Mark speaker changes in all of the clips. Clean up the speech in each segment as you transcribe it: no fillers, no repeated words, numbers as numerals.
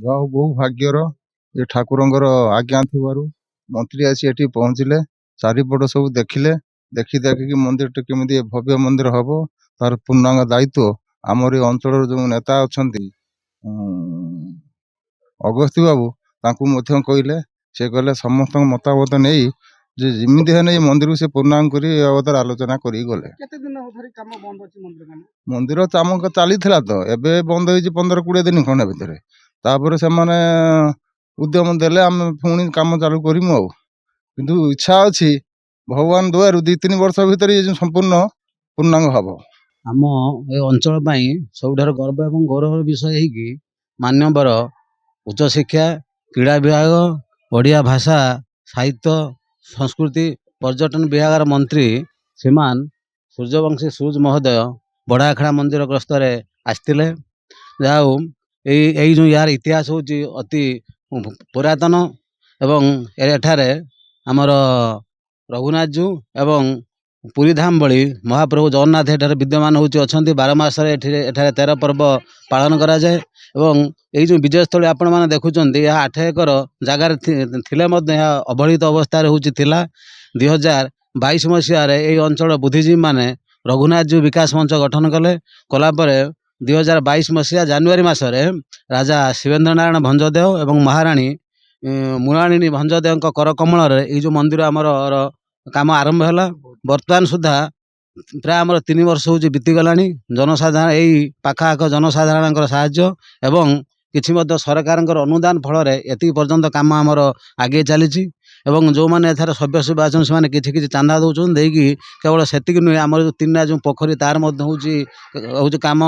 Speaker 1: ଯାହା ହଉ ବହୁ ଭାଗ୍ୟର ଏ ଠାକୁରଙ୍କର ଆଜ୍ଞା ଥିବାରୁ ମନ୍ତ୍ରୀ ଆସି ଏଠି ପହଞ୍ଚିଲେ, ଚାରିପଟ ସବୁ ଦେଖିଲେ, ଦେଖିକି ମନ୍ଦିରଟି କେମିତି ଭବ୍ୟ ମନ୍ଦିର ହବ ତାର ପୂର୍ଣ୍ଣାଙ୍ଗ ଦାୟିତ୍ୱ ଆମର ଏ ଅଞ୍ଚଳର ଯେଉଁ ନେତା ଅଛନ୍ତି ଅଗସ୍ତି ବାବୁ ତାଙ୍କୁ ମଧ୍ୟ କହିଲେ। ସେ କହିଲେ ସମସ୍ତଙ୍କ ମତାମତ ନେଇ ଯେ ଯେମିତି ହେଲେ ଏ ମନ୍ଦିରକୁ ସେ ପୂର୍ଣ୍ଣାଙ୍ଗ କରି ଏ ବାବଦରେ ଆଲୋଚନା କରିକି ଗଲେ। ମନ୍ଦିର କାମ ଚାଲିଥିଲା ତ, ଏବେ ବନ୍ଦ ହେଇଛି 15-20 ଦିନ ଖଣ୍ଡେ ଭିତରେ। ତାପରେ ସେମାନେ ଉଦ୍ୟମ ଦେଲେ ଆମେ ପୁଣି କାମ ଚାଲୁ କରିମୁ ଆଉ। କିନ୍ତୁ ଇଚ୍ଛା ଅଛି ଭଗବାନ ଦୟାରୁ 2-3 ବର୍ଷ ଭିତରେ ଇଏ ସମ୍ପୂର୍ଣ୍ଣ ପୂର୍ଣ୍ଣାଙ୍ଗ ହବ।
Speaker 2: ଆମ ଏ ଅଞ୍ଚଳ ପାଇଁ ସବୁଠାରୁ ଗର୍ବ ଏବଂ ଗୌରବର ବିଷୟ ହେଇକି ମାନ୍ୟବର ଉଚ୍ଚଶିକ୍ଷା, କ୍ରୀଡ଼ା ବିଭାଗ, ଓଡ଼ିଆ ଭାଷା, ସାହିତ୍ୟ, ସଂସ୍କୃତି, ପର୍ଯ୍ୟଟନ ବିଭାଗର ମନ୍ତ୍ରୀ ଶ୍ରୀମାନ ସୂର୍ଯ୍ୟବଂଶୀ ସୁଜ ମହୋଦୟ ବଡ଼ଆଖଡ଼ା ମନ୍ଦିର ଗସ୍ତରେ ଆସିଥିଲେ। ଯାହା ହଉ ଏଇ ଯେଉଁ ୟାର ଇତିହାସ ହେଉଛି ଅତି ପୁରାତନ ଏବଂ ଏଠାରେ ଆମର ରଘୁନାଥଜୀଉ ଏବଂ ପୁରୀଧାମ ଭଳି ମହାପ୍ରଭୁ ଜଗନ୍ନାଥ ଏଠାରେ ବିଦ୍ୟମାନ ଅଛନ୍ତି। 12 ମାସରେ ଏଠାରେ 13 ପର୍ବ ପାଳନ କରାଯାଏ ଏବଂ ଏଇ ଯେଉଁ ବିଜୟସ୍ଥଳୀ ଆପଣମାନେ ଦେଖୁଛନ୍ତି ଏହା 8 ଏକର ଜାଗାରେ ଥିଲେ ମଧ୍ୟ ଏହା ଅବହେଳିତ ଅବସ୍ଥାରେ ଥିଲା। 2022 ମସିହାରେ ଏହି ଅଞ୍ଚଳ ବୁଦ୍ଧିଜୀବୀ ମାନେ ରଘୁନାଥଜୀଉ ବିକାଶ ମଞ୍ଚ ଗଠନ କଲା ପରେ 2022 ମସିହା ଜାନୁଆରୀ ମାସରେ ରାଜା ଶିବେନ୍ଦ୍ର ନାରାୟଣ ଭଞ୍ଜଦେଓ ଏବଂ ମହାରାଣୀ ମୃଣାଳିନୀ ଭଞ୍ଜଦେଓଙ୍କ କର କମଳରେ ଏଇ ଯେଉଁ ମନ୍ଦିର ଆମର କାମ ଆରମ୍ଭ ହେଲା। ବର୍ତ୍ତମାନ ସୁଦ୍ଧା ପ୍ରାୟ ଆମର 3 ବର୍ଷ ହେଉଛି ବିତିଗଲାଣି। ଜନସାଧାରଣ ଏଇ ପାଖଆଖ ଜନସାଧାରଣଙ୍କର ସାହାଯ୍ୟ ଏବଂ କିଛି ମଧ୍ୟ ସରକାରଙ୍କର ଅନୁଦାନ ଫଳରେ ଏତିକି ପର୍ଯ୍ୟନ୍ତ କାମ ଆମର ଆଗେଇ ଚାଲିଛି ଏବଂ ଯେଉଁମାନେ ଏଠାରେ ସଭ୍ୟସେବା ଅଛନ୍ତି ସେମାନେ କିଛି ଚାନ୍ଦା ଦେଉଛନ୍ତି, ଦେଇକି କେବଳ ସେତିକି ନୁହେଁ ଆମର ଯେଉଁ 3ଟା ଯେଉଁ ପୋଖରୀ ତାର ମଧ୍ୟ ହେଉଛି କାମ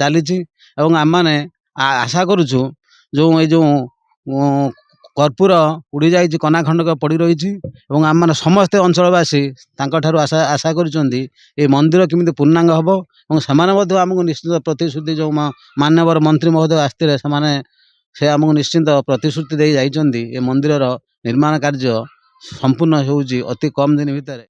Speaker 2: ଚାଲିଛି ଏବଂ ଆମମାନେ ଆଶା କରୁଛୁ ଏଇ ଯେଉଁ କର୍ପୂର ଉଡ଼ି ଯାଇଛି କନା ଖଣ୍ଡକ ପଡ଼ି ରହିଛି ଏବଂ ଆମମାନେ ସମସ୍ତେ ଅଞ୍ଚଳବାସୀ ତାଙ୍କଠାରୁ ଆଶା କରିଛନ୍ତି ଏ ମନ୍ଦିର କେମିତି ପୂର୍ଣ୍ଣାଙ୍ଗ ହେବ ଏବଂ ସେମାନେ ମଧ୍ୟ ଆମକୁ ନିଶ୍ଚିତ ପ୍ରତିଶ୍ରୁତି ଯେଉଁ ମାନ୍ୟବର ମନ୍ତ୍ରୀ ମହୋଦୟ ଆସିଥିଲେ ସେ ଆମକୁ ନିଶ୍ଚିନ୍ତ ପ୍ରତିଶ୍ରୁତି ଦେଇ ଯାଇଛନ୍ତି ଏ ମନ୍ଦିରର ନିର୍ମାଣ କାର୍ଯ୍ୟ ସମ୍ପୂର୍ଣ୍ଣ ହେଉଛି ଅତି କମ୍ ଦିନ ଭିତରେ।